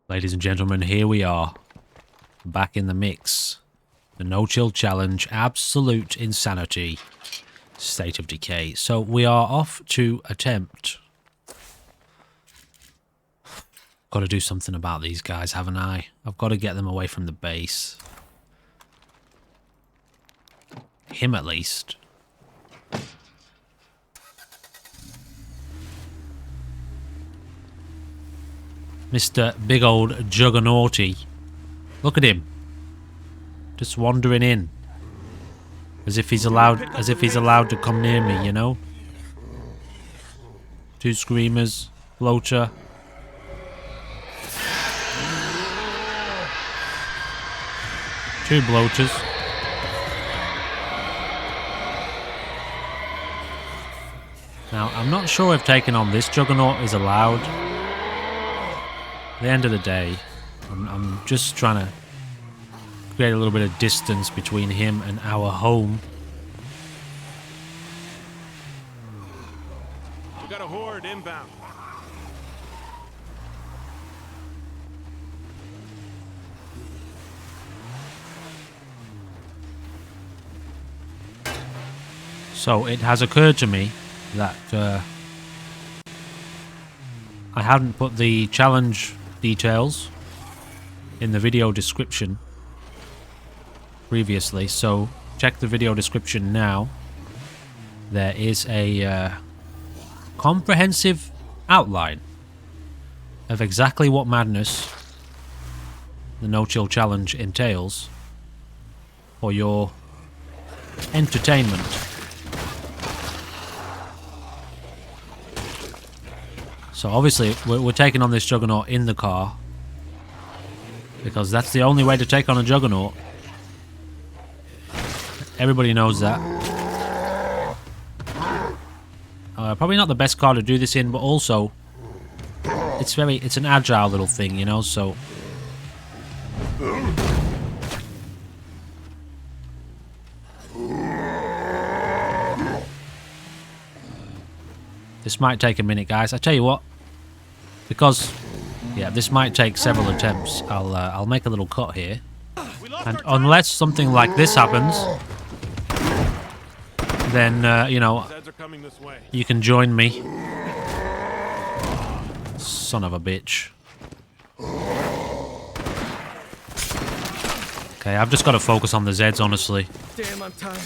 Ladies and gentlemen, here we are. Back in the mix. The No Chill Challenge, absolute insanity. State of Decay. So we are off to attempt. Got to do something about these guys, haven't I? I've got to get them away from the base. Him at least. Mr. Big Old Juggernauty. Look at him. Just wandering in. As if he's allowed to come near me, you know? Two screamers, bloater. Two bloaters. Now, I'm not sure if taking on this Juggernaut is allowed. At the end of the day, I'm just trying to create a little bit of distance between him and our home. We got a horde inbound. So it has occurred to me that I hadn't put the challenge details in the video description previously, so check the video description now. There is a comprehensive outline of exactly what madness the No Chill Challenge entails for your entertainment. So obviously we're taking on this Juggernaut in the car, because that's the only way to take on a Juggernaut. Everybody knows that. Probably not the best car to do this in, but also it's an agile little thing, you know, so this might take a minute, guys. I tell you what, because yeah, this might take several attempts. I'll make a little cut here, and unless something like this happens, then you know, you can join me. Son of a bitch. Okay, I've just got to focus on the Zeds, honestly. Damn, I'm tired.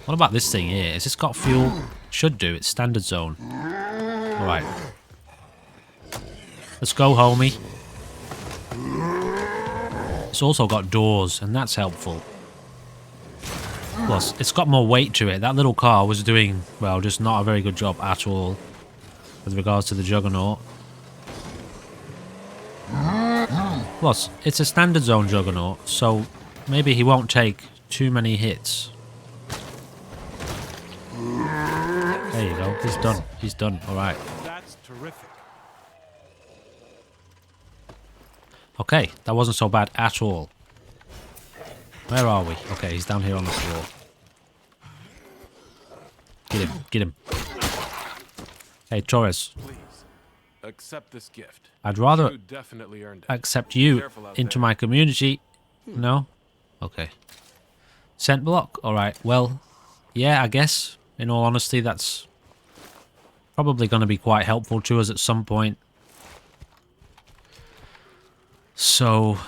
What about this thing here? Has this got fuel? Should do. It's standard zone. Alright. Let's go, homie. It's also got doors, and that's helpful. Plus, it's got more weight to it. That little car was doing, well, just not a very good job at all with regards to the Juggernaut. Plus, it's a standard zone Juggernaut, so maybe he won't take too many hits. There you go. He's done. He's done. Alright. That's terrific. Okay, that wasn't so bad at all. Where are we? Okay, he's down here on the floor. Get him. Get him. Hey, Torres. Please, accept this gift. I'd rather You definitely earned it. accept you Careful out into there. my community. No? Okay. Scent block? Alright, well, yeah, I guess. In all honesty, that's probably going to be quite helpful to us at some point. So,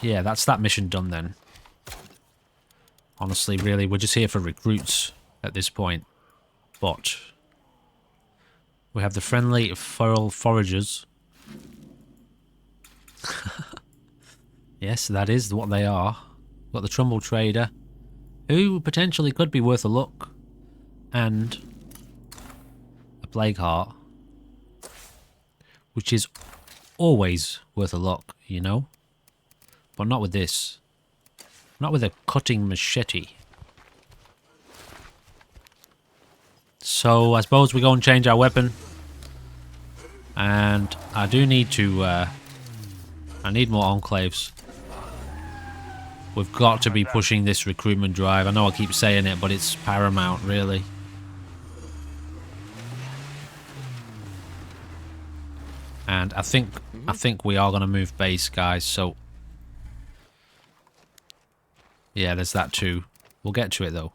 yeah, that's that mission done then. Honestly, really, we're just here for recruits at this point. But we have the friendly feral foragers. Yes, that is what they are. We've got the Trumbull Trader, who potentially could be worth a look. And a Plague Heart, which is always worth a look, you know? But not with this. Not with a cutting machete. So I suppose we go and change our weapon. And I do need to, I need more enclaves. We've got to be pushing this recruitment drive. I know I keep saying it, but it's paramount, really. And I think we are going to move base, guys. So yeah, there's that too. We'll get to it though.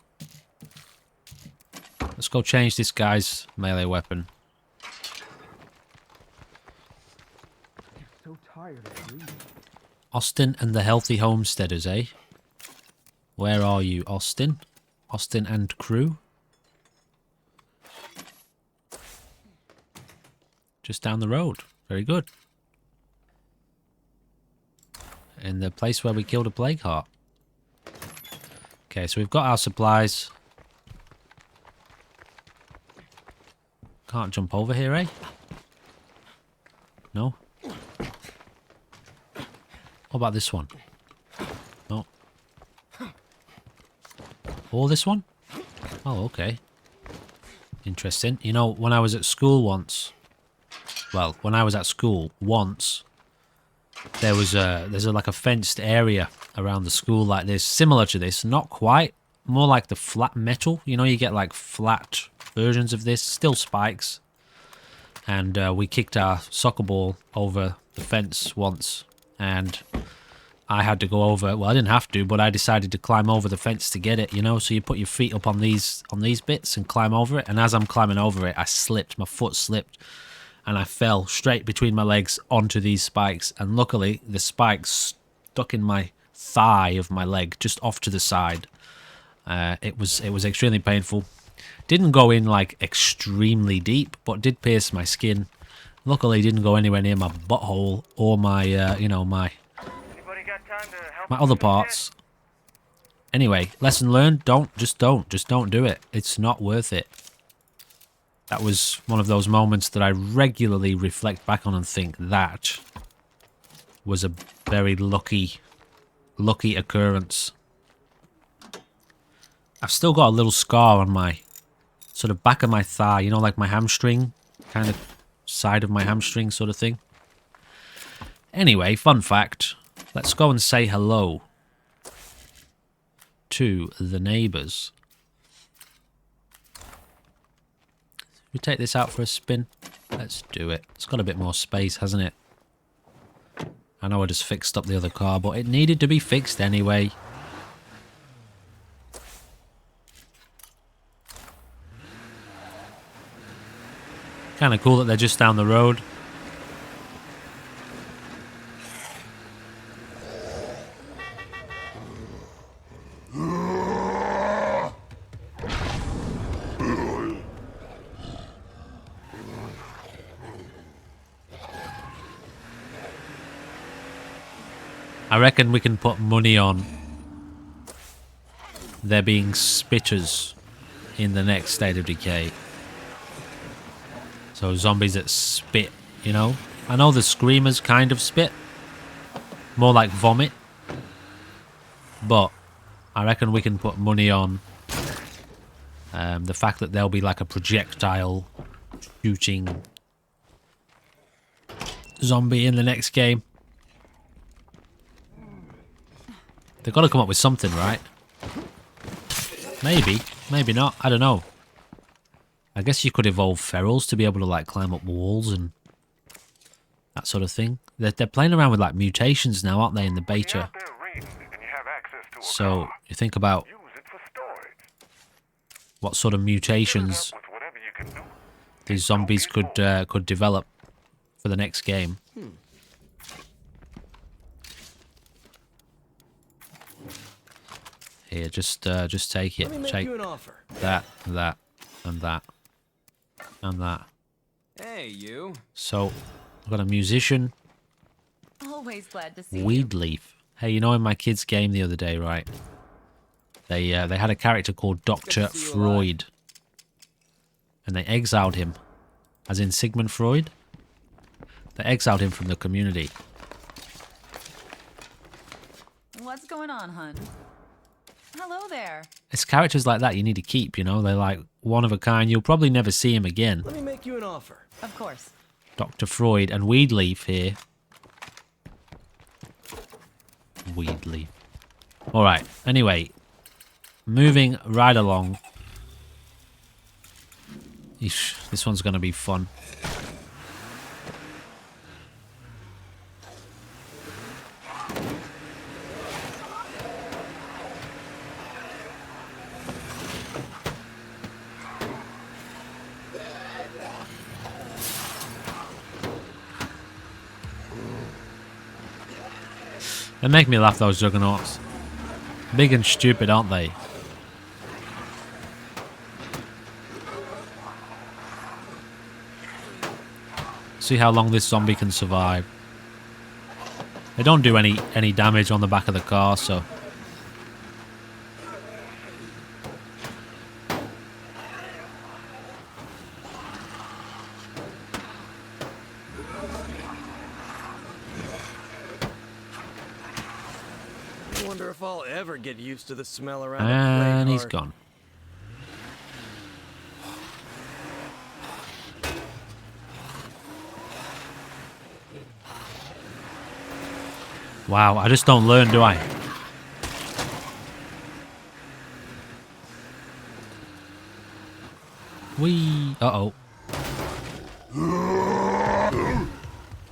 Let's go change this guy's melee weapon. So tired of reading. Austin and the Healthy Homesteaders, eh? Where are you, Austin? Austin and crew? Just down the road. Very good. In the place where we killed a plague heart. Okay, so we've got our supplies. Can't jump over here, eh? No? What about this one? No. Or this one? Oh, okay. Interesting. You know, when I was at school once... Well, when I was at school once... There's like a fenced area around the school like this. Similar to this. Not quite. More like the flat metal. You know, you get like flat versions of this. Still spikes. And we kicked our soccer ball over the fence once. And I had to go over. Well, I didn't have to, but I decided to climb over the fence to get it, you know. So you put your feet up on these bits and climb over it. And as I'm climbing over it, I slipped. My foot slipped. And I fell straight between my legs onto these spikes. And luckily, the spikes stuck in my thigh of my leg, just off to the side. It was extremely painful. Didn't go in like extremely deep, but did pierce my skin. Luckily, didn't go anywhere near my butthole or my, you know, my other parts. Anyway, lesson learned: just don't do it. It's not worth it. That was one of those moments that I regularly reflect back on and think that was a very lucky occurrence. I've still got a little scar on my sort of back of my thigh, you know, like my hamstring, kind of side of my hamstring sort of thing. Anyway, fun fact, let's go and say hello to the neighbours. We take this out for a spin. Let's do it. It's got a bit more space, hasn't it? I know I just fixed up the other car, but it needed to be fixed anyway. Kind of cool that they're just down the road. I reckon we can put money on there being spitters in the next State of Decay. So zombies that spit, you know. I know the screamers kind of spit. More like vomit. But I reckon we can put money on the fact that there'll be like a projectile shooting zombie in the next game. They've got to come up with something, right? Maybe. Maybe not. I don't know. I guess you could evolve ferals to be able to, like, climb up walls and that sort of thing. They're playing around with, like, mutations now, aren't they, in the beta? So, you think about what sort of mutations these zombies could develop for the next game. Here, just take it. Take that, that, and that, and that. Hey, you. So, I've got a musician. Always glad to see Weed Leaf. Hey, you know, in my kids' game the other day, right? They had a character called Dr. Freud, and they exiled him, as in Sigmund Freud. They exiled him from the community. you. What's going on, hun? Hello there. It's characters like that you need to keep, you know? They're like one of a kind. You'll probably never see him again. Let me make you an offer. Of course. Dr. Freud and Weed Leaf here. Weed Leaf. Alright, anyway. Moving right along. Eesh, this one's going to be fun. They make me laugh, those juggernauts. Big and stupid, aren't they? See how long this zombie can survive. They don't do any damage on the back of the car, so... I wonder if I'll ever get used to the smell around And a he's plate gone. Wow, I just don't learn, do I? Whee! Uh-oh.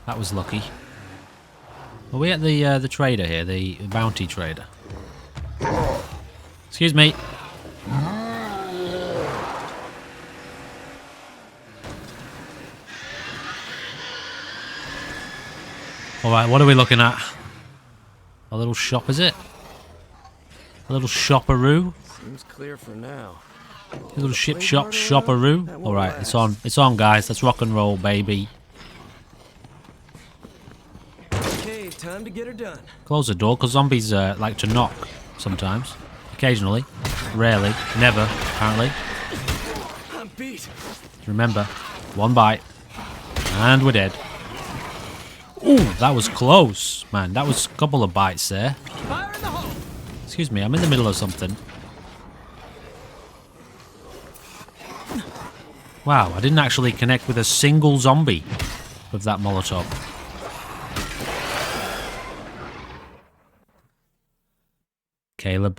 That was lucky. Are we at the trader here, the bounty trader? Excuse me. Alright, what are we looking at? A little shop, is it? A little shopperoo? Seems clear for now. A little shopperoo? Alright, it's on. It's on, guys. Let's rock and roll, baby. Okay, time to get her done. Close the door, because zombies like to knock sometimes. Occasionally. Rarely. Never, apparently. I'm beat. Remember, one bite. And we're dead. Ooh, that was close, man. That was a couple of bites there. Fire in the hole. Excuse me, I'm in the middle of something. Wow, I didn't actually connect with a single zombie with that Molotov. Caleb,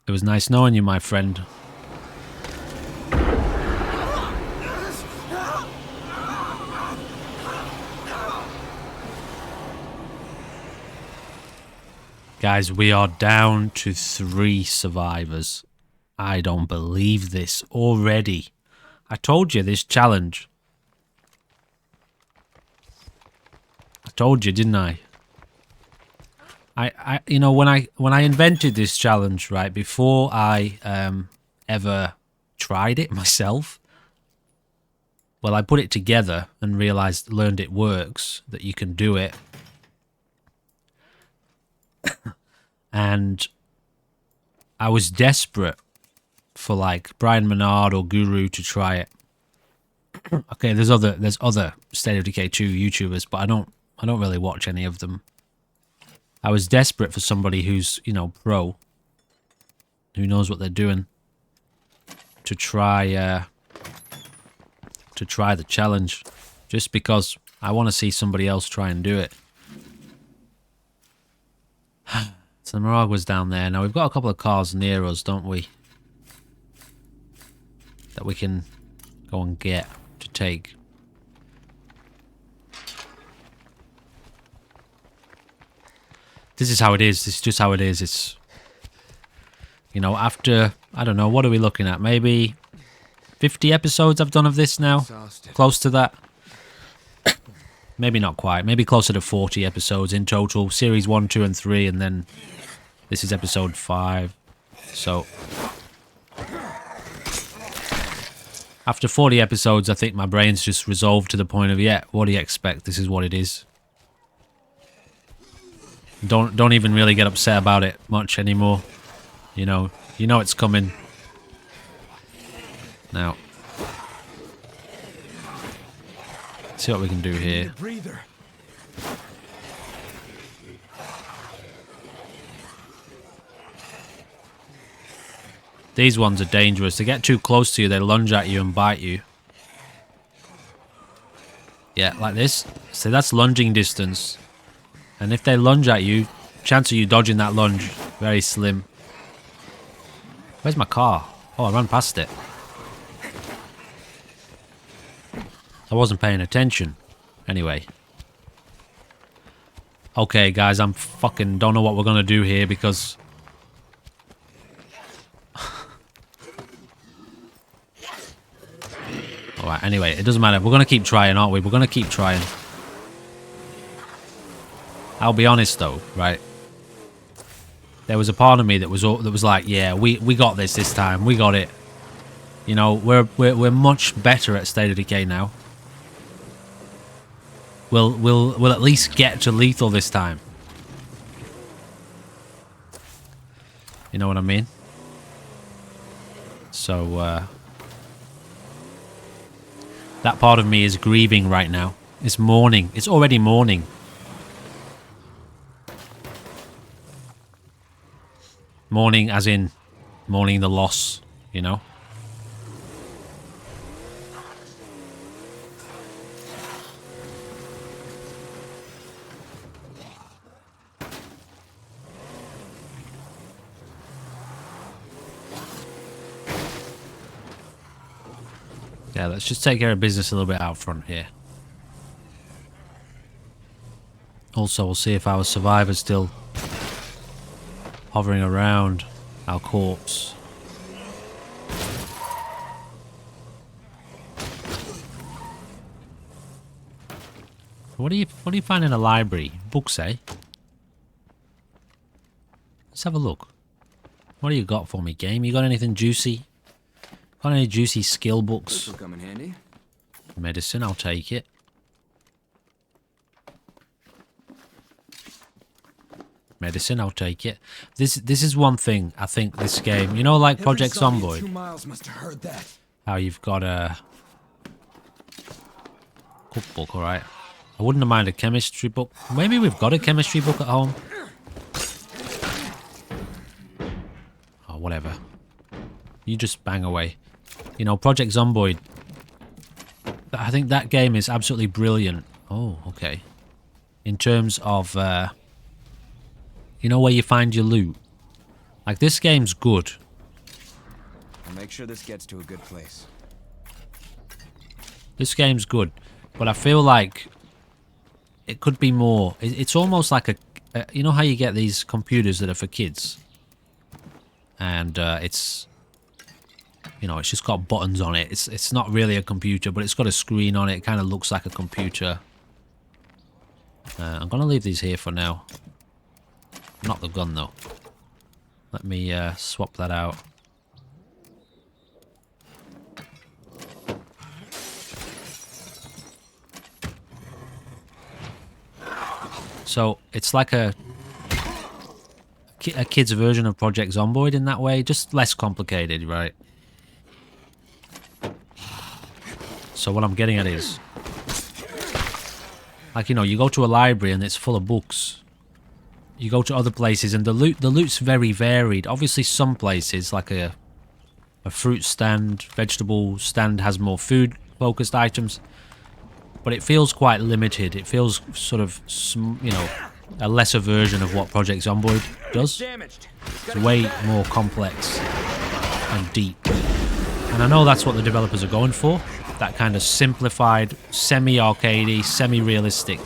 it was nice knowing you, my friend. Guys, we are down to 3 survivors. I don't believe this already. I told you this challenge. I told you, didn't I? You know, when I invented this challenge, right, before I ever tried it myself, well, I put it together and learned it works, that you can do it. And I was desperate for like Brian Menard or Guru to try it. Okay, there's other State of Decay 2 YouTubers, but I don't really watch any of them. I was desperate for somebody who's, you know, pro, who knows what they're doing, to try the challenge, just because I want to see somebody else try and do it. So the Mirage was down there. Now we've got a couple of cars near us, don't we? That we can go and get to take. This is how it is. This is just how it is. It's, you know, after, I don't know, what are we looking at? Maybe 50 episodes I've done of this now? Exhausted. Close to that. Maybe not quite. Maybe closer to 40 episodes in total. Series 1, 2, and 3, and then this is episode 5. So after 40 episodes, I think my brain's just resolved to the point of, yeah, what do you expect? This is what it is. Don't even really get upset about it much anymore. You know it's coming. Now, see what we can do here. Breather. These ones are dangerous. They get too close to you, they lunge at you and bite you. Yeah, like this. So that's lunging distance. And if they lunge at you, chance of you dodging that lunge, very slim. Where's my car? Oh, I ran past it. I wasn't paying attention. Anyway. Okay, guys, I'm fucking don't know what we're gonna do here because... Alright, anyway, it doesn't matter. We're gonna keep trying, aren't we? We're gonna keep trying. I'll be honest though, right? There was a part of me that was like, yeah, we got this time. We got it. You know, we're much better at State of Decay now. We'll at least get to lethal this time. You know what I mean? So that part of me is grieving right now. It's mourning. It's already mourning. Mourning as in mourning the loss, you know? Yeah, let's just take care of business a little bit out front here. Also, we'll see if our survivor's still hovering around our corpse. What do you find in a library? Books, eh? Let's have a look. What do you got for me, game? You got anything juicy? Got any juicy skill books? This will come in handy. Medicine, I'll take it. Medicine, I'll take it. This is one thing I think this game, you know, like Project Zomboid. 2 miles must have heard that. How you've got a cookbook, all right. I wouldn't mind a chemistry book. Maybe we've got a chemistry book at home. Oh, whatever. You just bang away. You know, Project Zomboid. I think that game is absolutely brilliant. Oh, okay. In terms of, you know, where you find your loot. Like, this game's good. I'll make sure this gets to a good place. This game's good. But I feel like it could be more. It's almost like a you know how you get these computers that are for kids? And it's... You know, it's just got buttons on it. It's not really a computer, but it's got a screen on it. It kind of looks like a computer. I'm going to leave these here for now. Not the gun, though. Let me swap that out. So, it's like a kid's version of Project Zomboid in that way. Just less complicated, right? So what I'm getting at is, like, you know, you go to a library and it's full of books. You go to other places and the loot's very varied. Obviously some places, like a fruit stand, vegetable stand, has more food focused items. But it feels quite limited. It feels sort of, you know, a lesser version of what Project Zomboid does. It's way more complex and deep. And I know that's what the developers are going for. That kind of simplified, semi-arcadey, semi-realistic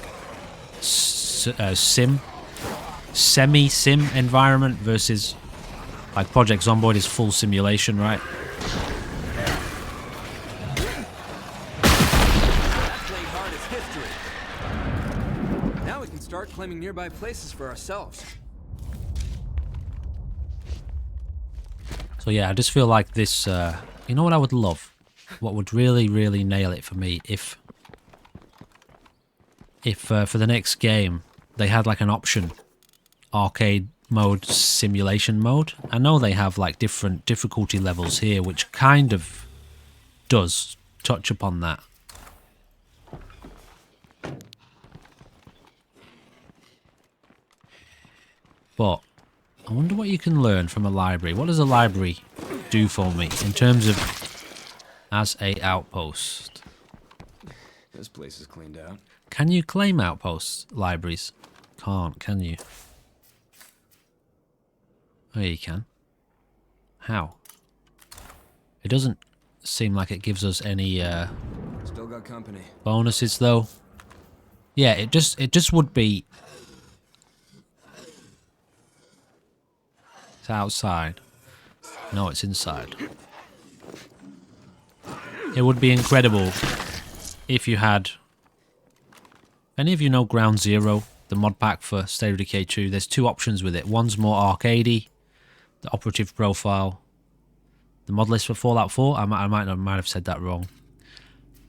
semi-sim environment versus like Project Zomboid is full simulation, right? Now we can start claiming nearby places for ourselves. So yeah, I just feel like this, you know what I would love? What would really, really nail it for me if for the next game they had like an option, arcade mode, simulation mode. I know they have like different difficulty levels here, which kind of does touch upon that. But I wonder what you can learn from a library. What does a library do for me in terms of as a outpost? This place is cleaned out. Can you claim outpost libraries? Can't, can you? Oh, yeah, you can. How? It doesn't seem like it gives us any Still got company. bonuses though. Yeah, it just would be. It's outside. No, it's inside. It would be incredible if you had... Any of you know Ground Zero? the mod pack for State of Decay 2, there's two options with it. One's more arcadey, the operative profile. The mod list for Fallout 4, I might have said that wrong.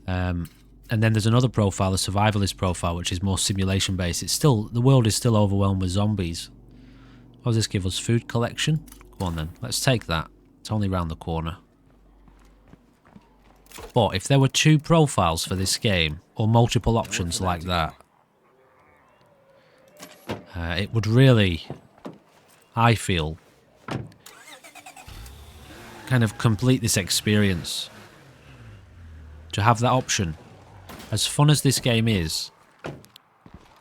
And then there's another profile, the survivalist profile, which is more simulation based. It's still, the world is still overwhelmed with zombies. What does this give us? Food collection? Go on then, let's take that. It's only round the corner. But if there were two profiles for this game, or multiple options like that, it would really, I feel, kind of complete this experience. To have that option. As fun as this game is,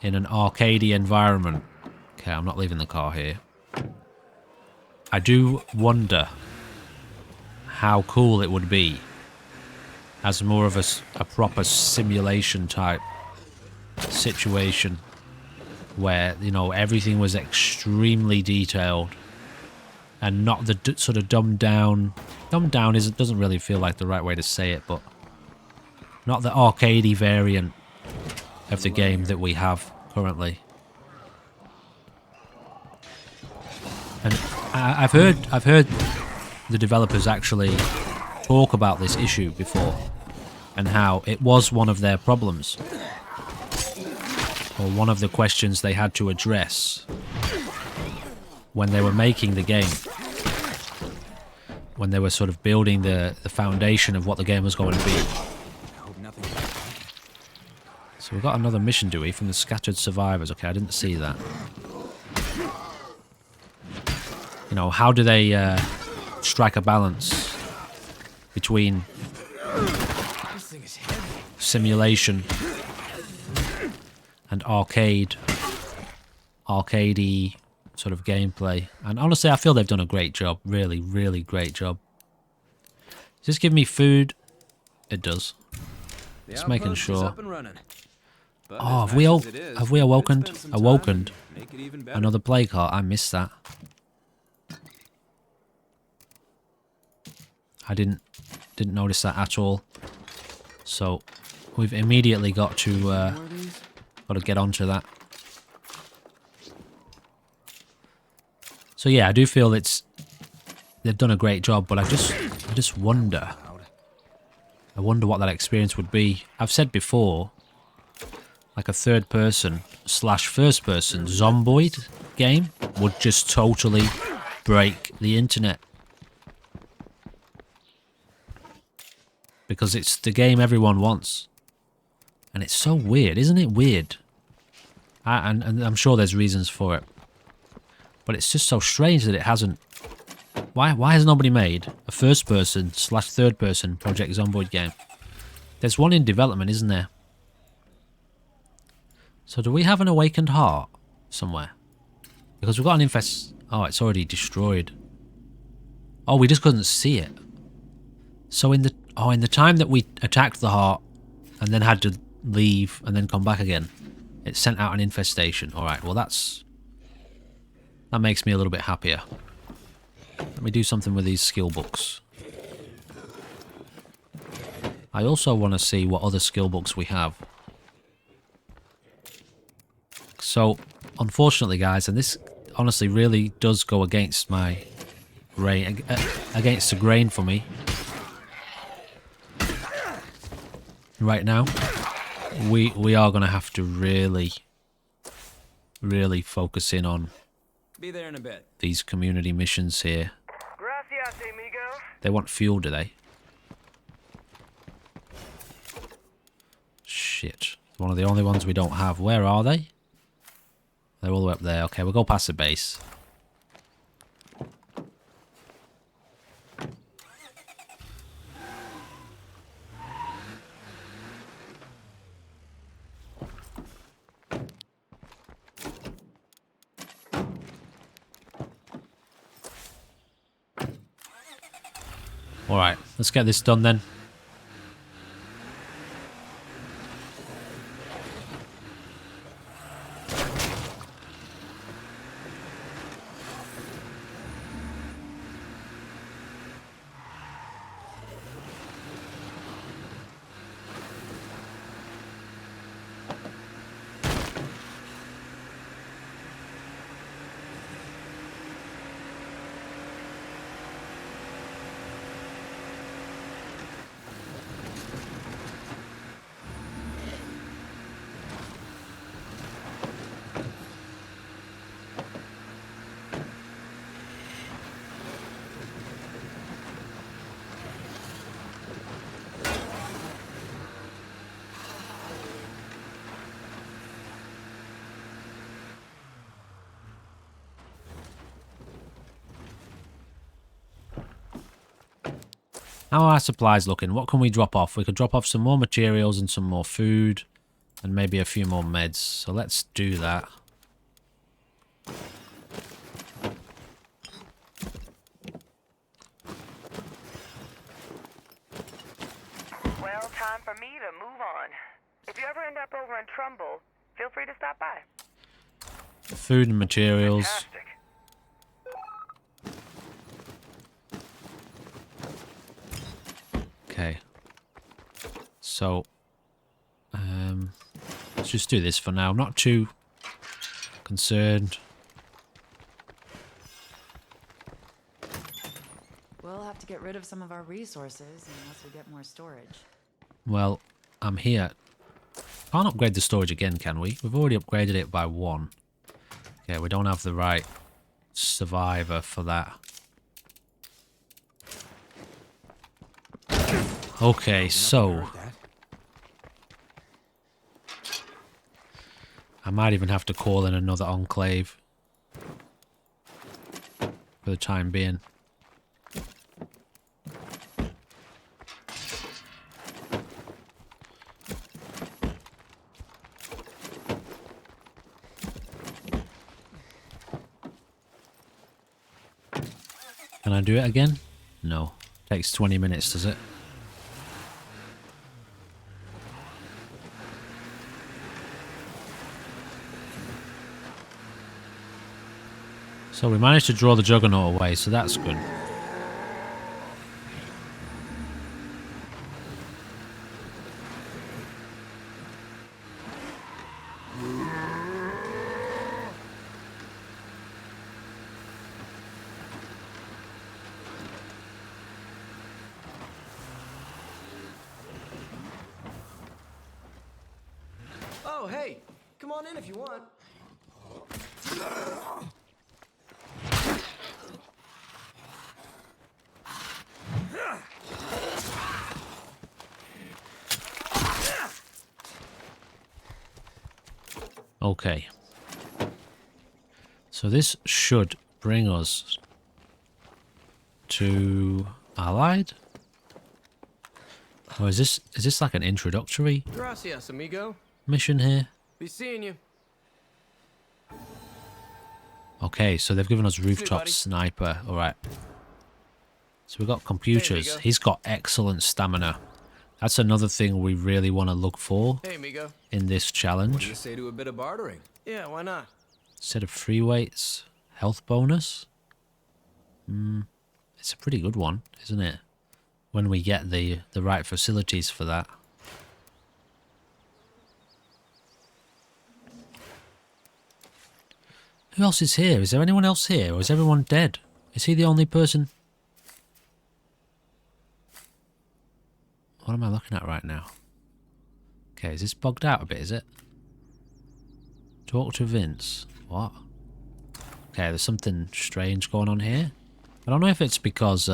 in an arcadey environment. Okay, I'm not leaving the car here. I do wonder how cool it would be as more of a proper simulation type situation where, you know, everything was extremely detailed and not the sort of dumbed down doesn't really feel like the right way to say it, but not the arcadey variant of the game that we have currently. And I've heard the developers actually talk about this issue before and how it was one of their problems, or one of the questions they had to address when they were making the game, when they were sort of building the foundation of what the game was going to be. So we've got another mission, do we, from the scattered survivors? Okay, I didn't see that. You know, how do they strike a balance between simulation and arcadey sort of gameplay? And honestly, I feel they've done a great job. Really, really great job. Does this give me food? It does. Just making sure. Oh, have we awokened another plague heart? I missed that. I didn't notice that at all. So we've immediately got to get onto that. So yeah, I do feel they've done a great job, but I just wonder. I wonder what that experience would be. I've said before, like a third-person / first-person zomboid game would just totally break the internet. Because it's the game everyone wants. And it's so weird, isn't it weird? And I'm sure there's reasons for it. But it's just so strange that it hasn't... Why has nobody made a first-person / third-person Project Zomboid game? There's one in development, isn't there? So do we have an awakened heart somewhere? Because we've got an Oh, it's already destroyed. Oh, we just couldn't see it. So in the time that we attacked the heart and then had to leave and then come back again, it sent out an infestation. Alright, well that makes me a little bit happier. Let me do something with these skill books. I also want to see what other skill books we have. So, unfortunately guys, and this honestly really does go against my grain, against the grain for me. Right now, we are going to have to really focus in on Be there in a bit. These community missions here. Gracias, amigo. They want fuel, do they? Shit. One of the only ones we don't have. Where are they? They're all the way up there. Okay, we'll go past the base. Alright, let's get this done then. How are our supplies looking? What can we drop off? We could drop off some more materials and some more food. And maybe a few more meds. So let's do that. Well, time for me to move on. If you ever end up over in Trumbull, feel free to stop by. Food and materials. Fantastic. Okay. So, let's just do this for now. I'm not too concerned. We'll have to get rid of some of our resources unless we get more storage. Well, I'm here. Can't upgrade the storage again, can we? We've already upgraded it by 1. Okay, we don't have the right survivor for that. Okay, so I might even have to call in another enclave for the time being. Can I do it again? No. Takes 20 minutes, does it? So we managed to draw the Juggernaut away, so that's good. Oh, hey, come on in if you want. Okay. So this should bring us to Allied? Or is this like an introductory Gracias, amigo. mission here? Be seeing you. Okay, so they've given us rooftop buddy. sniper. Alright. So we've got computers. go. He's got excellent stamina. That's another thing we really want to look for Hey, amigo. in this What do challenge. you say to a bit of bartering? Yeah, why not? Set of free weights, health bonus. It's a pretty good one, isn't it? When we get the right facilities for that. Who else is here? Is there anyone else here, or is everyone dead? Is he the only person? What am I looking at right now? Okay, is this bogged out a bit, is it? Talk to Vince. What? Okay, there's something strange going on here. I don't know if it's because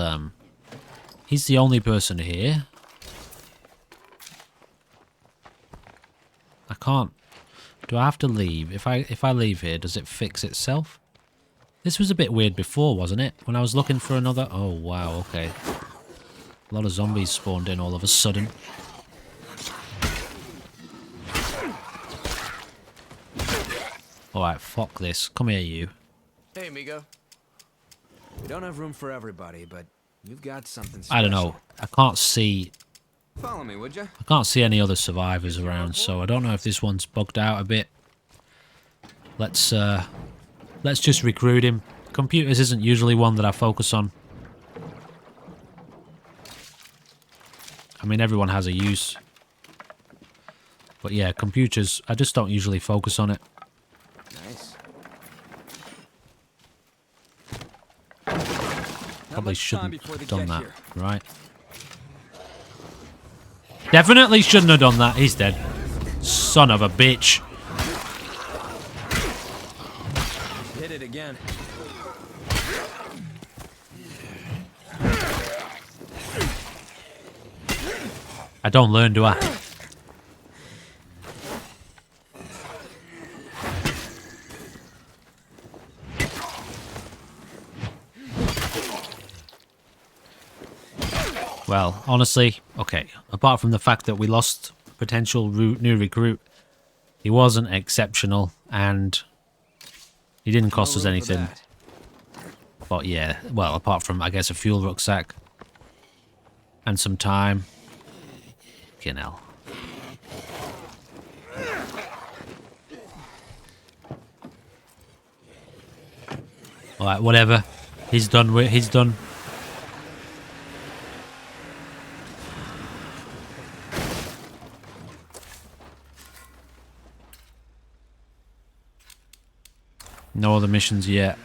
he's the only person here. I can't. Do I have to leave? If I leave here, does it fix itself? This was a bit weird before, wasn't it? When I was looking for another... Oh, wow, okay. A lot of zombies spawned in all of a sudden. Alright, fuck this. Come here, you. Hey, amigo. We don't have room for everybody, but you've got something special. I don't know. I can't see... Follow me, would you? I can't see any other survivors around, so I don't know if this one's bugged out a bit. Let's just recruit him. Computers isn't usually one that I focus on. I mean, everyone has a use. But yeah, computers, I just don't usually focus on it. Nice. Probably shouldn't have done that, right? Definitely shouldn't have done that. He's dead. Son of a bitch. Hit it again. I don't learn, do I? Well, honestly, okay, apart from the fact that we lost potential new recruit, he wasn't exceptional, and he didn't cost us No room for anything. that. But yeah, well, apart from, I guess, a fuel rucksack and some time. Fucking hell. Alright, whatever. He's done. He's done. No other missions yet.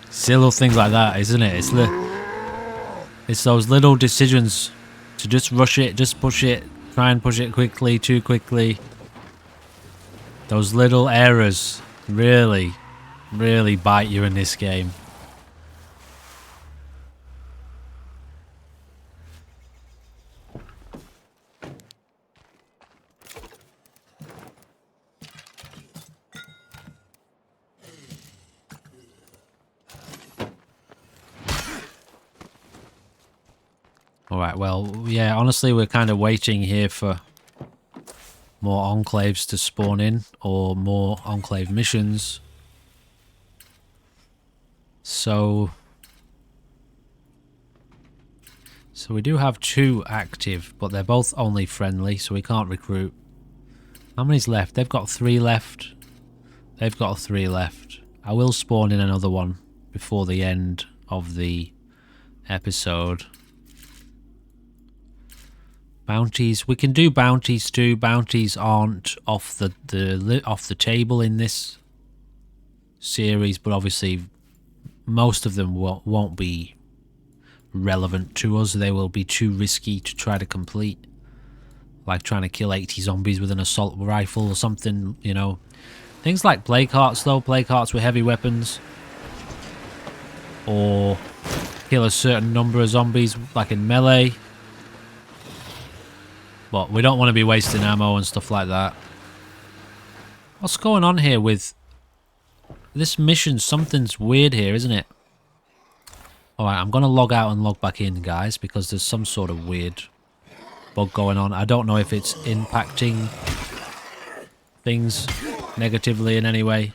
It's little things like that, isn't it? It's those little decisions to just rush it, just push it, try and push it quickly, too quickly. Those little errors really, really bite you in this game. Alright, well, yeah, honestly, we're kind of waiting here for more enclaves to spawn in, or more enclave missions. So we do have 2 active, but they're both only friendly, so we can't recruit. How many's left? They've got 3 left. They've got 3 left. I will spawn in another one before the end of the episode. Bounties. We can do bounties too. Bounties aren't off the table in this series, but obviously most of them won't be relevant to us. They will be too risky to try to complete, like trying to kill 80 zombies with an assault rifle or something, you know. Things like plague hearts, though, plague hearts with heavy weapons, or kill a certain number of zombies like in melee. But we don't want to be wasting ammo and stuff like that. What's going on here with this mission? Something's weird here, isn't it? Alright, I'm going to log out and log back in, guys, because there's some sort of weird bug going on. I don't know if it's impacting things negatively in any way.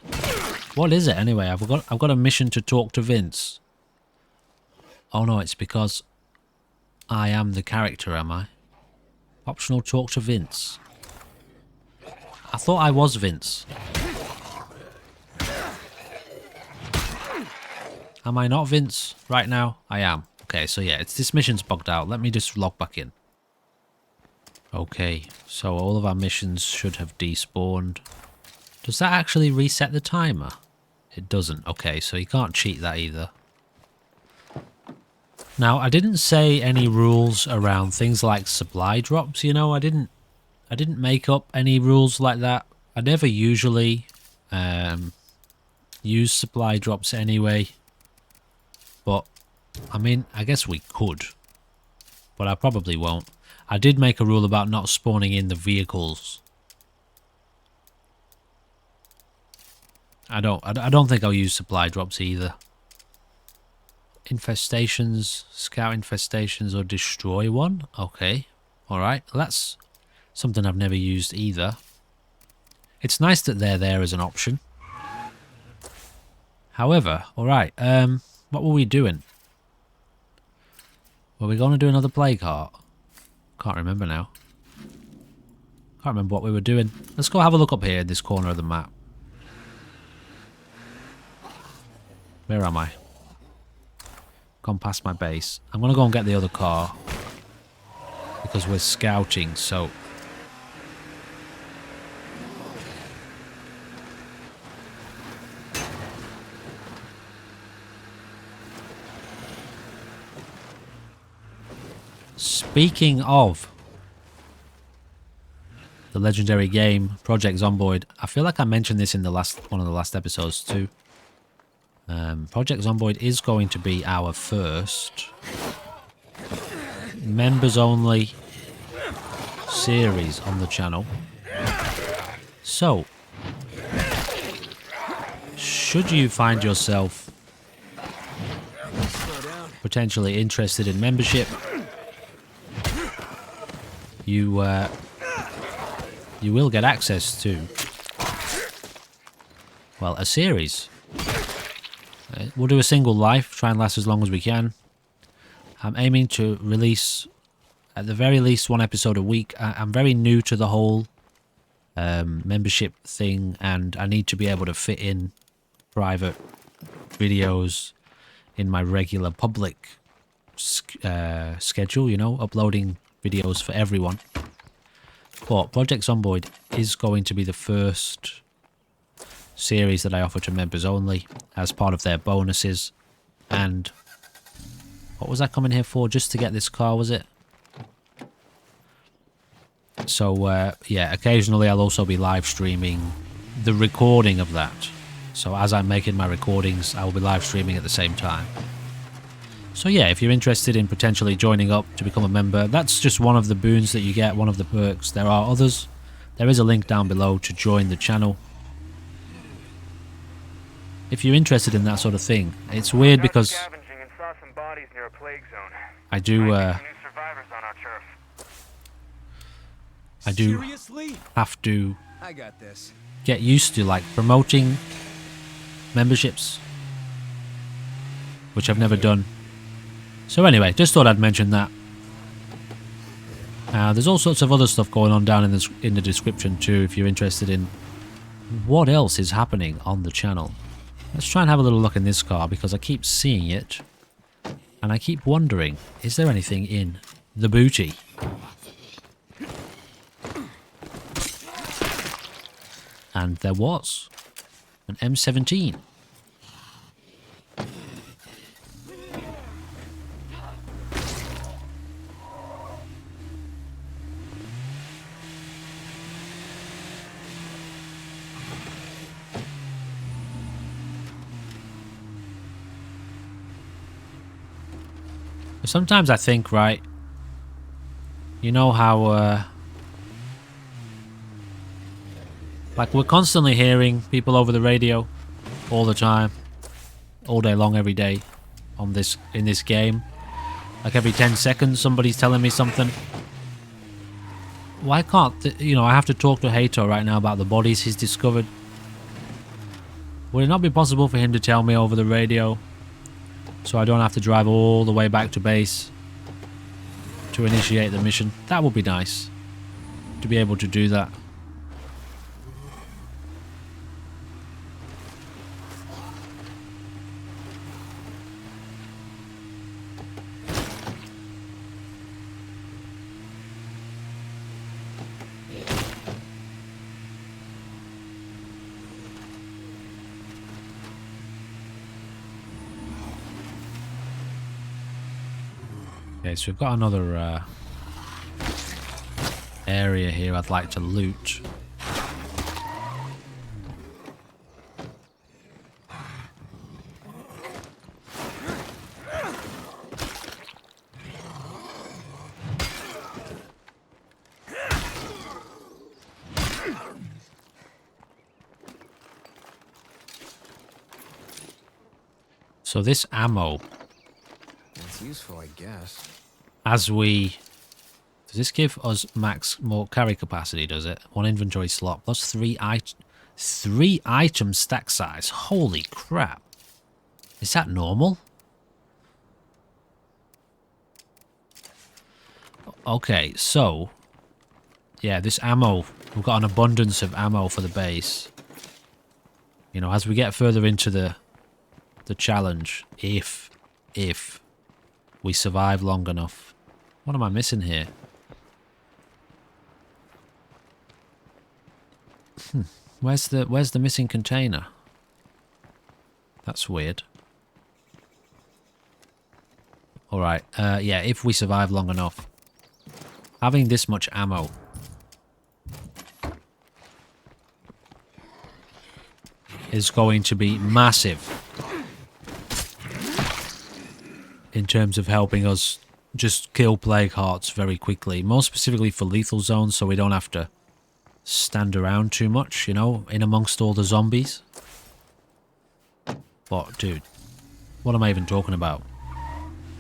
What is it anyway? I've got a mission to talk to Vince. Oh no, it's because I am the character, am I? Optional talk to Vince. I thought I was Vince. Am I not Vince right now? I am. Okay, so yeah, this mission's bugged out. Let me just log back in. Okay, so all of our missions should have despawned. Does that actually reset the timer? It doesn't. Okay, so you can't cheat that either. Now, I didn't say any rules around things like supply drops, you know. I didn't make up any rules like that. I never usually use supply drops anyway. But, I mean, I guess we could. But I probably won't. I did make a rule about not spawning in the vehicles. I don't think I'll use supply drops either. Infestations, scout infestations, or destroy one. Okay, alright. Well, that's something I've never used either. It's nice that they're there as an option. However, alright, what were we doing? Were we going to do another plague heart? Can't remember now. Can't remember what we were doing. Let's go have a look up here in this corner of the map. Where am I? Gone past my base. I'm going to go and get the other car. Because we're scouting, so... Speaking of the legendary game Project Zomboid, I feel like I mentioned this in the one of the last episodes too. Project Zomboid is going to be our first members only series on the channel. So, should you find yourself potentially interested in membership, you will get access to, well, a series. We'll do a single life, try and last as long as we can. I'm aiming to release, at the very least, 1 episode a week. I'm very new to the whole membership thing, and I need to be able to fit in private videos in my regular public schedule, you know, uploading videos for everyone. But Project Zomboid is going to be the first series that I offer to members only as part of their bonuses. And what was I coming here for? Just to get this car, was it? So yeah, occasionally I'll also be live streaming the recording of that. So as I'm making my recordings, I will be live streaming at the same time. So yeah, if you're interested in potentially joining up to become a member, that's just one of the boons that you get, one of the perks. There are others. There is a link down below to join the channel. If you're interested in that sort of thing, it's weird because Scavenging and saw some bodies near a plague zone. I do New survivors on our turf. I do Seriously? have to I got this. get used to like promoting memberships, which I've never done. So anyway, just thought I'd mention that. There's all sorts of other stuff going on down in the description too, if you're interested in what else is happening on the channel. Let's try and have a little look in this car, because I keep seeing it and I keep wondering, is there anything in the booty? And there was an M17. Sometimes I think, right, you know how, like we're constantly hearing people over the radio all the time, all day long, every day in this game. Like every 10 seconds somebody's telling me something. Why can't, you know, I have to talk to Hato right now about the bodies he's discovered. Would it not be possible for him to tell me over the radio, so I don't have to drive all the way back to base to initiate the mission? That would be nice, to be able to do that. Okay, so we've got another area here I'd like to loot. So this ammo, That's useful, I guess. does this give us max more carry capacity, does it? 1 inventory slot plus 3 item stack size. Holy crap. Is that normal? Okay, so yeah, this ammo, we've got an abundance of ammo for the base. You know, as we get further into the challenge, if we survive long enough. What am I missing here? Where's the missing container? That's weird. Alright, yeah, if we survive long enough. Having this much ammo is going to be massive in terms of helping us just kill plague hearts very quickly. More specifically for lethal zones, so we don't have to stand around too much, you know, in amongst all the zombies. But, dude, what am I even talking about?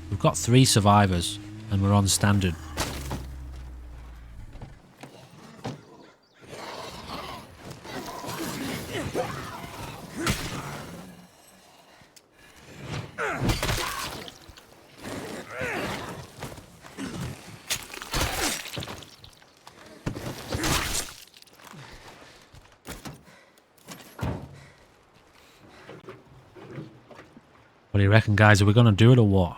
We've got 3 survivors, and we're on standard. What do you reckon, guys? Are we going to do it or what?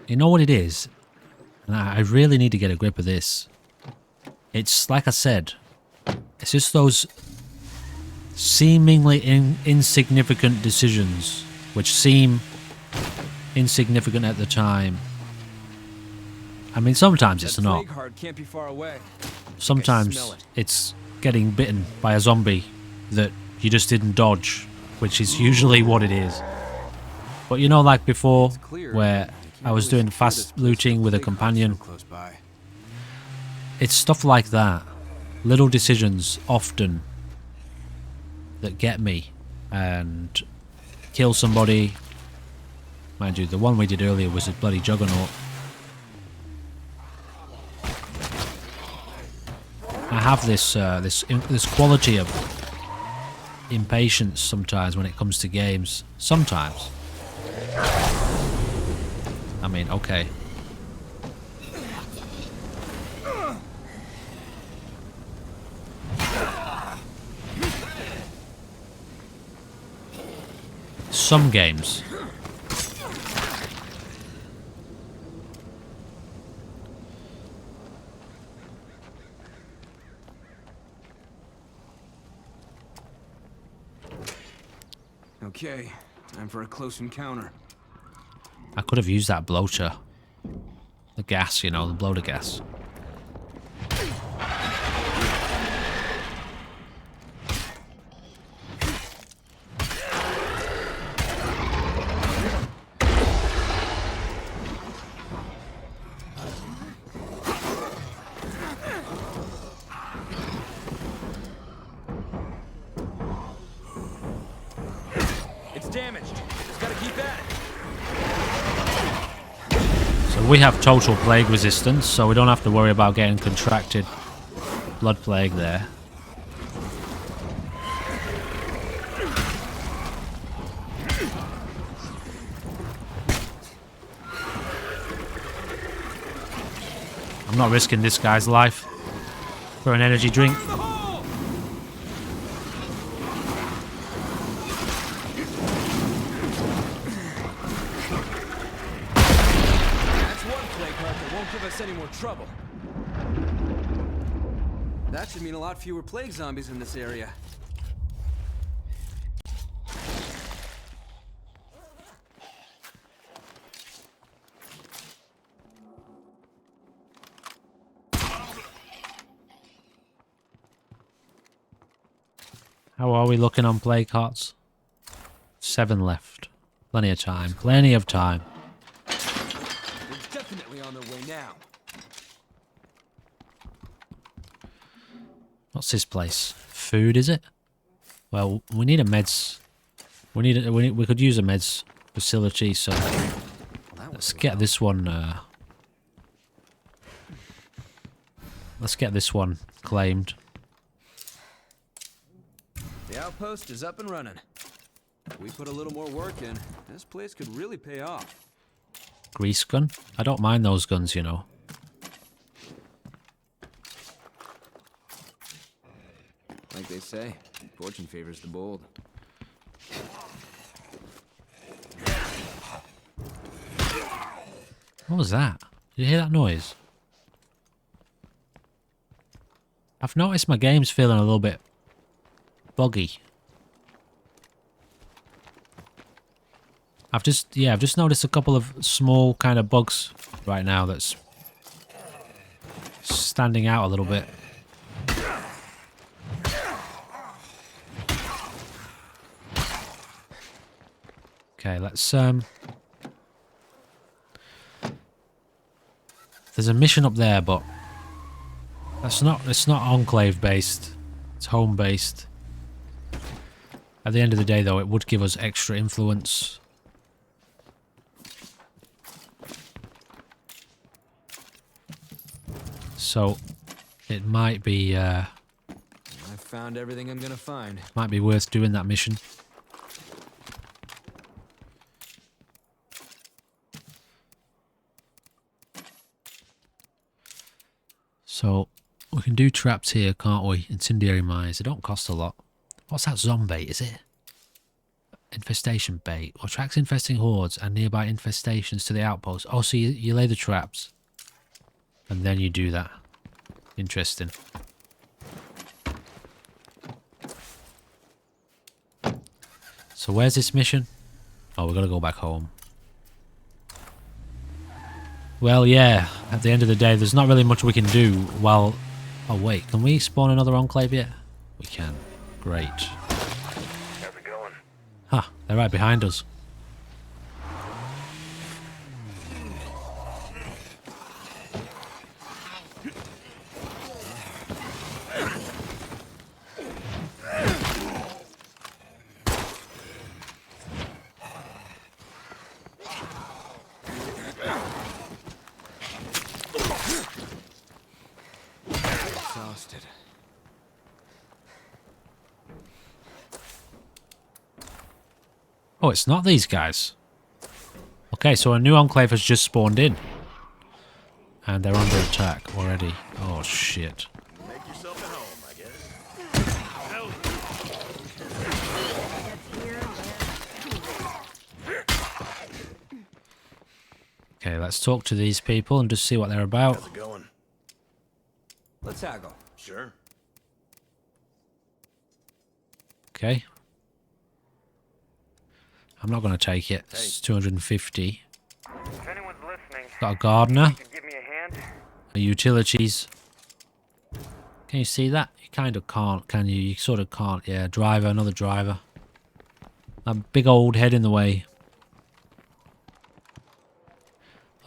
You know what it is? And I really need to get a grip of this. It's, like I said, it's just those seemingly insignificant decisions, which seem insignificant at the time. I mean, sometimes it's not. Can't be far away. Sometimes it's getting bitten by a zombie that you just didn't dodge, which is usually what it is. But you know, like before, where I was doing fast looting with a companion, it's stuff like that. Little decisions often that get me and kill somebody. Mind you, the one we did earlier was a bloody juggernaut. I have this this quality of impatience sometimes when it comes to games. Sometimes. I mean, okay. Some games. Okay, time for a close encounter. I could have used that bloater. The gas, you know, the bloater gas. It's damaged. Just gotta keep at it. We have total plague resistance, so we don't have to worry about getting contracted blood plague there. I'm not risking this guy's life for an energy drink. Any more trouble. That should mean a lot fewer plague zombies in this area. How are we looking on plague hearts? 7 left. Plenty of time. Plenty of time. We're definitely on their way now. What's this place? Food, is it? Well, we need a meds. We could use a meds facility, so let's get this one. Let's get this one claimed. The outpost is up and running. If we put a little more work in, this place could really pay off. Grease gun? I don't mind those guns, you know. Like they say, fortune favors the bold. What was that? Did you hear that noise? I've noticed my game's feeling a little bit buggy. I've just noticed a couple of small kind of bugs right now that's standing out a little bit. Okay, let's There's a mission up there, but it's not enclave based. It's home based. At the end of the day, though, it would give us extra influence. So it might be I found everything I'm gonna find. might be worth doing that mission. So we can do traps here, can't we? Incendiary mines. They don't cost a lot. What's that zombie? Is it infestation bait? Or tracks infesting hordes and nearby infestations to the outpost. Oh, so you lay the traps and then you do that. Interesting. So where's this mission? Oh, we're gonna go back home. Well, yeah, at the end of the day, there's not really much we can do while... Oh, wait, can we spawn another enclave yet? We can. Great. How's it going? Huh, they're right behind us. Exhausted. Oh, it's not these guys. Okay, so a new enclave has just spawned in. And they're under attack already. Oh, shit. Make yourself at home, I guess. Okay, let's talk to these people and just see what they're about. How's it going? Let's haggle. Sure. Okay. I'm not going to take it. It's 250. If anyone's listening, Got a gardener. you can give me a hand. A utilities. Can you see that? You kind of can't, can you? You sort of can't. Yeah, driver, another driver. A big old head in the way.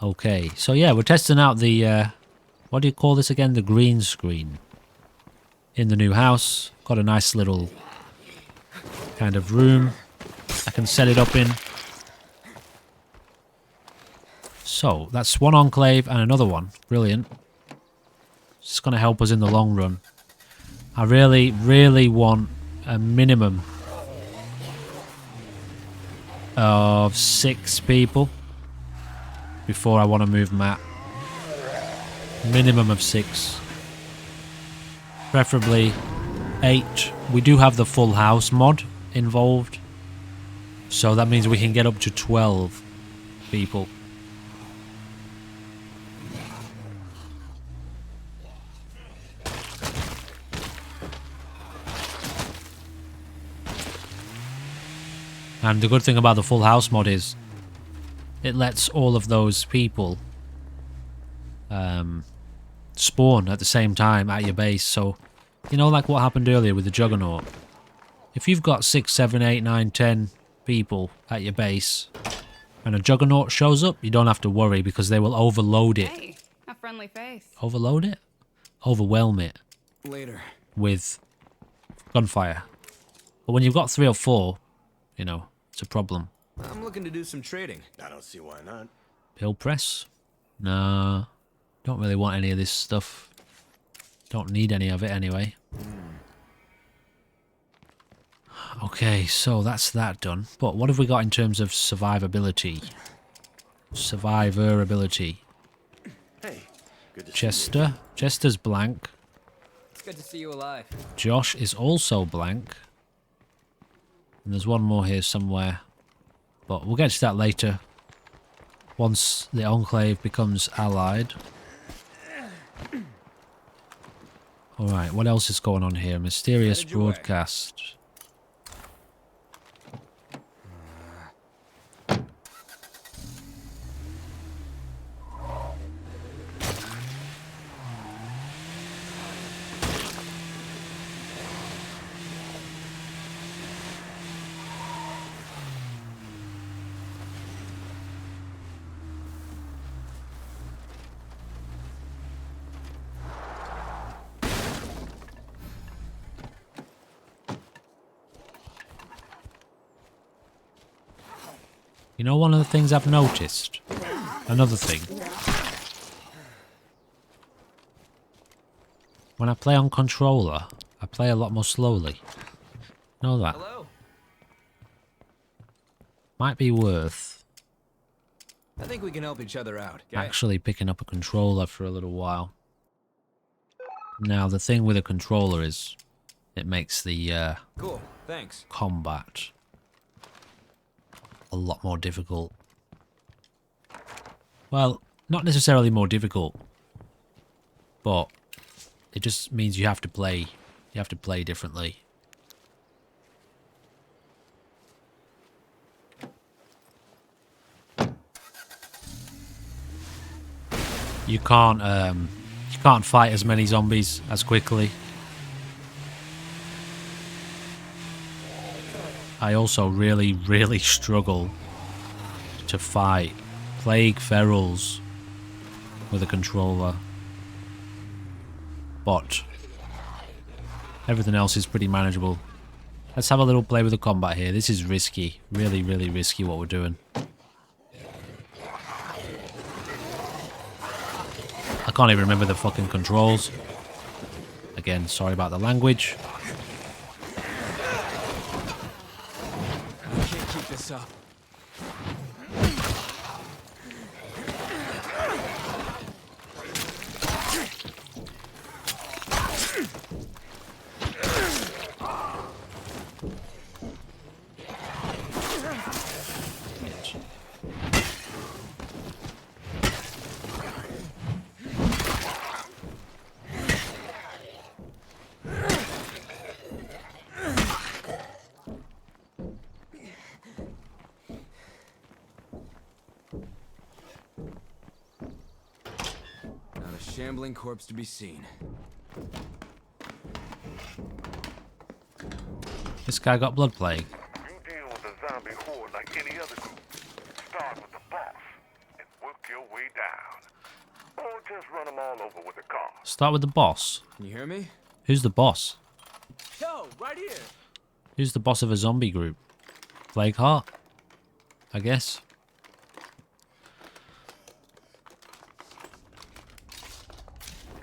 Okay, so yeah, we're testing out the, what do you call this again? The green screen. In the new house. Got a nice little kind of room I can set it up in. So, that's one enclave and another one. Brilliant. It's going to help us in the long run. I really, really want a minimum of 6 people before I want to move Matt. Minimum of 6. Preferably 8. We do have the full house mod involved. So that means we can get up to 12 people. And the good thing about the full house mod is it lets all of those people spawn at the same time at your base. So, you know, like what happened earlier with the Juggernaut. If you've got 6, 7, 8, 9, 10 people at your base and a Juggernaut shows up, you don't have to worry because they will overload it. Hey, a friendly face. Overload it? Overwhelm it Later. with gunfire. But when you've got 3 or 4, you know, it's a problem. I'm looking to do some trading. I don't see why not. Pill press? Nah. Don't really want any of this stuff. Don't need any of it anyway. Okay, so that's that done. But what have we got in terms of survivability? Survivorability. Hey, good to see Chester. Chester's blank. It's good to see you alive. Josh is also blank. And there's one more here somewhere. But we'll get to that later. Once the Enclave becomes allied. Alright, what else is going on here? Mysterious Headed your way. broadcast. You know, one of the things I've noticed. Another thing. When I play on controller, I play a lot more slowly. Know that? Hello. Might be worth I think we can help each other out. actually picking up a controller for a little while. Now, the thing with a controller is it makes the Cool. Thanks. combat a lot more difficult. Well, not necessarily more difficult, but it just means you have to play differently. You can't fight as many zombies as quickly. I also really struggle to fight plague ferals with a controller. But everything else is pretty manageable. Let's have a little play with the combat here. This is risky. Really risky what we're doing. I can't even remember the fucking controls. Again, sorry about the language. We can't keep this up. Not a shambling corpse to be seen. This guy got blood plague. You deal with a zombie horde like any other group. Start with the boss and work your way down. Or just run them all over with a car. Start with the boss. Can you hear me? Who's the boss? Yo, right here. Who's the boss of a zombie group? Plague Heart? I guess.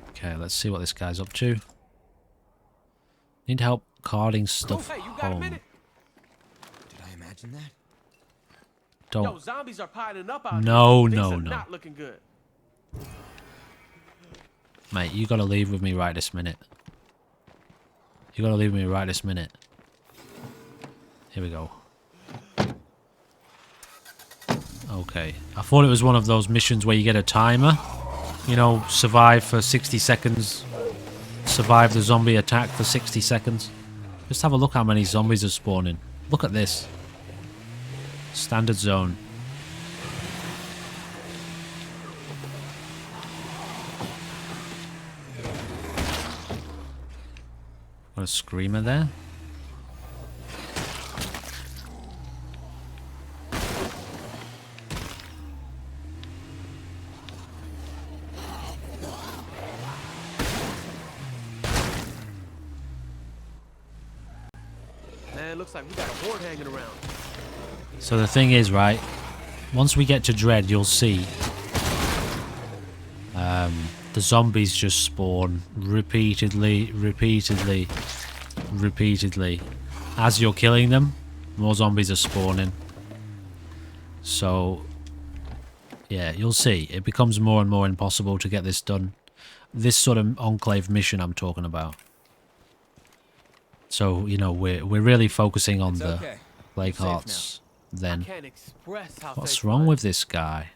Okay, let's see what this guy's up to. Need help carting stuff Hey, you got a home. minute? Did I imagine that? Don't. Yo, zombies are piling up out No, here. Things no, are no. not looking good. Mate, you gotta leave with me right this minute. You gotta leave with me right this minute. Here we go. Okay. I thought it was one of those missions where you get a timer. You know, survive for 60 seconds. Survive the zombie attack for 60 seconds. Just have a look how many zombies are spawning. Look at this. Standard zone. Got a screamer there. Man, looks like we got a horde hanging around. So the thing is, right, once we get to Dread, you'll see the zombies just spawn repeatedly. As you're killing them, more zombies are spawning. So, yeah, you'll see. It becomes more and more impossible to get this done. This sort of enclave mission I'm talking about. So, you know, we're really focusing on the okay. Plague Safe Hearts. Then, Can't express how what's thankful wrong I with this guy?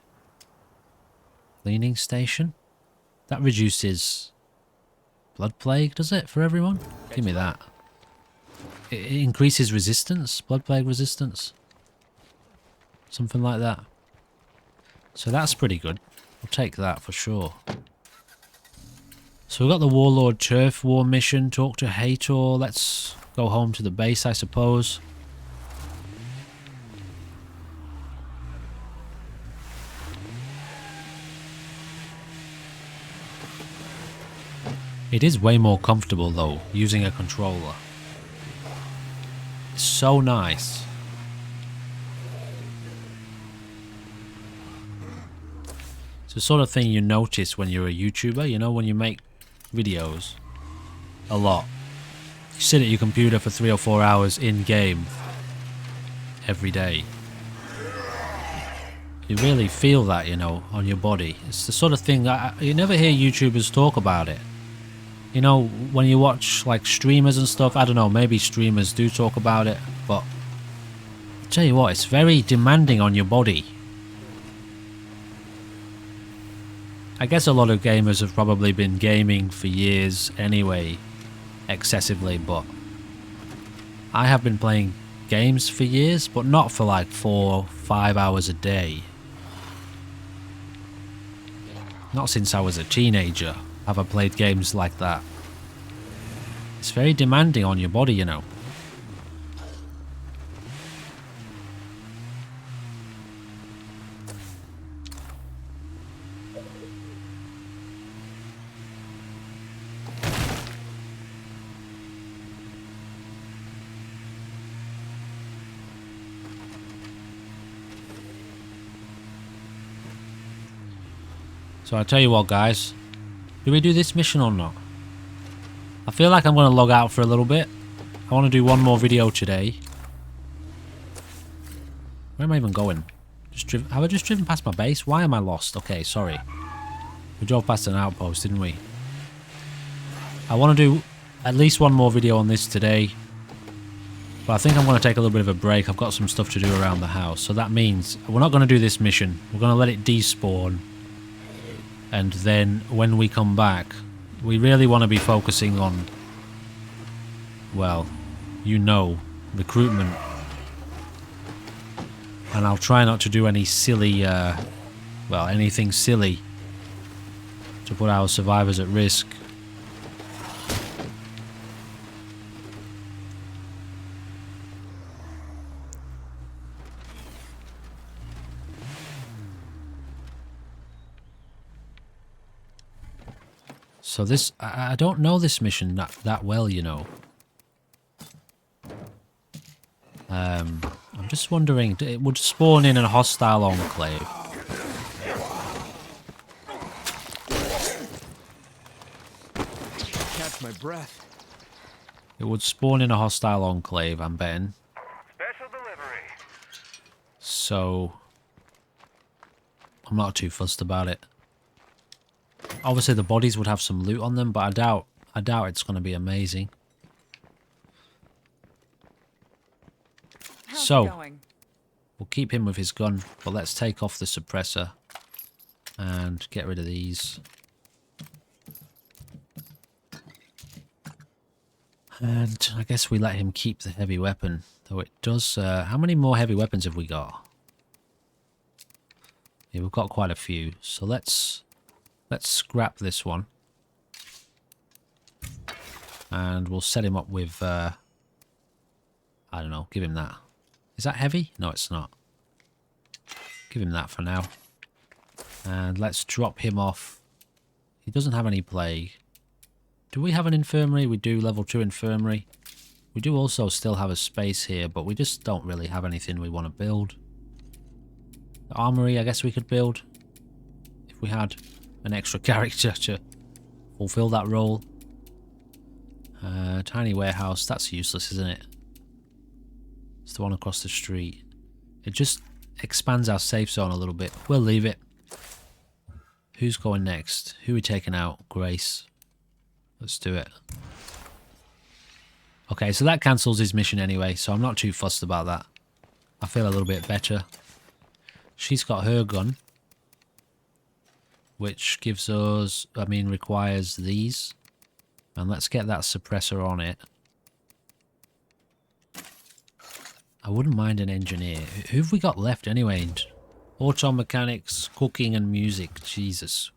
Cleaning station? That reduces blood plague, does it, for everyone? Give me that. It increases resistance, blood plague resistance. Something like that. So that's pretty good. I'll take that for sure. So we've got the Warlord Turf War mission. Talk to Hator. Let's go home to the base, I suppose. It is way more comfortable though, using a controller. It's so nice. the sort of thing you notice when you're a YouTuber, you know, when you make videos a lot. You sit at your computer for 3 or 4 hours in-game every day. You really feel that, you know, on your body. It's the sort of thing that you never hear YouTubers talk about it. You know, when you watch like streamers and stuff, I don't know, maybe streamers do talk about it, but I tell you what, it's very demanding on your body. I guess a lot of gamers have probably been gaming for years anyway, excessively, but I have been playing games for years, but not for like 4 or 5 hours a day. Not since I was a teenager have I played games like that. It's very demanding on your body, you know. So I tell you what, guys, do we do this mission or not? I feel like I'm going to log out for a little bit. I want to do one more video today. Where am I even going? Have I just driven past my base? Why am I lost? Okay, sorry. We drove past an outpost, didn't we? I want to do at least one more video on this today. But I think I'm going to take a little bit of a break. I've got some stuff to do around the house. So that means we're not going to do this mission. We're going to let it despawn. And then when we come back, we really want to be focusing on, well, you know, recruitment. And I'll try not to do any silly, well, anything silly to put our survivors at risk. So this, I don't know this mission that well, you know. I'm just wondering, it would spawn in a hostile enclave. Catch my breath. It would spawn in a hostile enclave, I'm betting. Special delivery. So I'm not too fussed about it. Obviously the bodies would have some loot on them, but I doubt it's going to be amazing. How's So it going? we'll keep him with his gun, but let's take off the suppressor and get rid of these. And I guess we let him keep the heavy weapon, though it does... how many more heavy weapons have we got? Yeah, we've got quite a few, so let's scrap this one. And we'll set him up with, I don't know, give him that. Is that heavy? No, it's not. Give him that for now. And let's drop him off. He doesn't have any plague. Do we have an infirmary? We do, level 2 infirmary. We do also still have a space here, but we just don't really have anything we want to build. The armory, I guess we could build. If we had an extra character to fulfill that role. Tiny warehouse, that's useless, isn't it? It's the one across the street. It just expands our safe zone a little bit. We'll leave it. Who's going next? Who are we taking out? Grace. Let's do it. Okay, so that cancels his mission anyway, so I'm not too fussed about that. I feel a little bit better. She's got her gun, which gives us, I mean, requires these. And let's get that suppressor on it. I wouldn't mind an engineer. Who have we got left anyway? Auto mechanics, cooking and music. Jesus.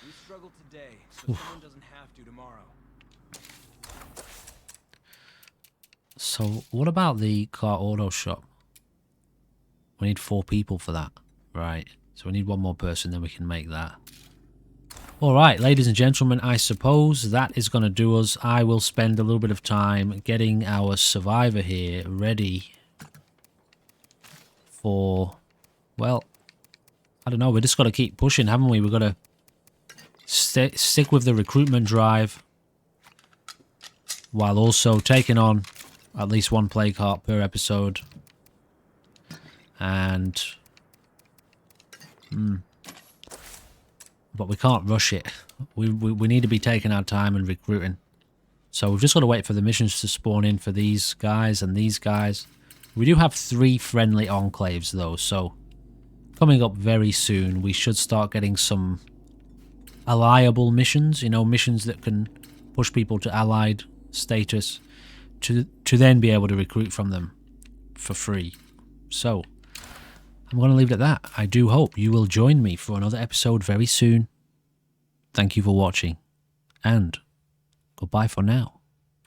We struggled today, so someone doesn't have to tomorrow. So what about the car auto shop? We need 4 people for that. Right. So we need one more person, then we can make that. Alright, ladies and gentlemen, I suppose that is going to do us. I will spend a little bit of time getting our survivor here ready for, well, I don't know. We just got to keep pushing, haven't we? We've got to stick with the recruitment drive while also taking on at least one plague heart per episode. And but we can't rush it. We need to be taking our time and recruiting. So we've just got to wait for the missions to spawn in for these guys and these guys. We do have 3 friendly enclaves though, so coming up very soon we should start getting some allyable missions, you know, missions that can push people to allied status to then be able to recruit from them for free. So I'm going to leave it at that. I do hope you will join me for another episode very soon. Thank you for watching, and goodbye for now.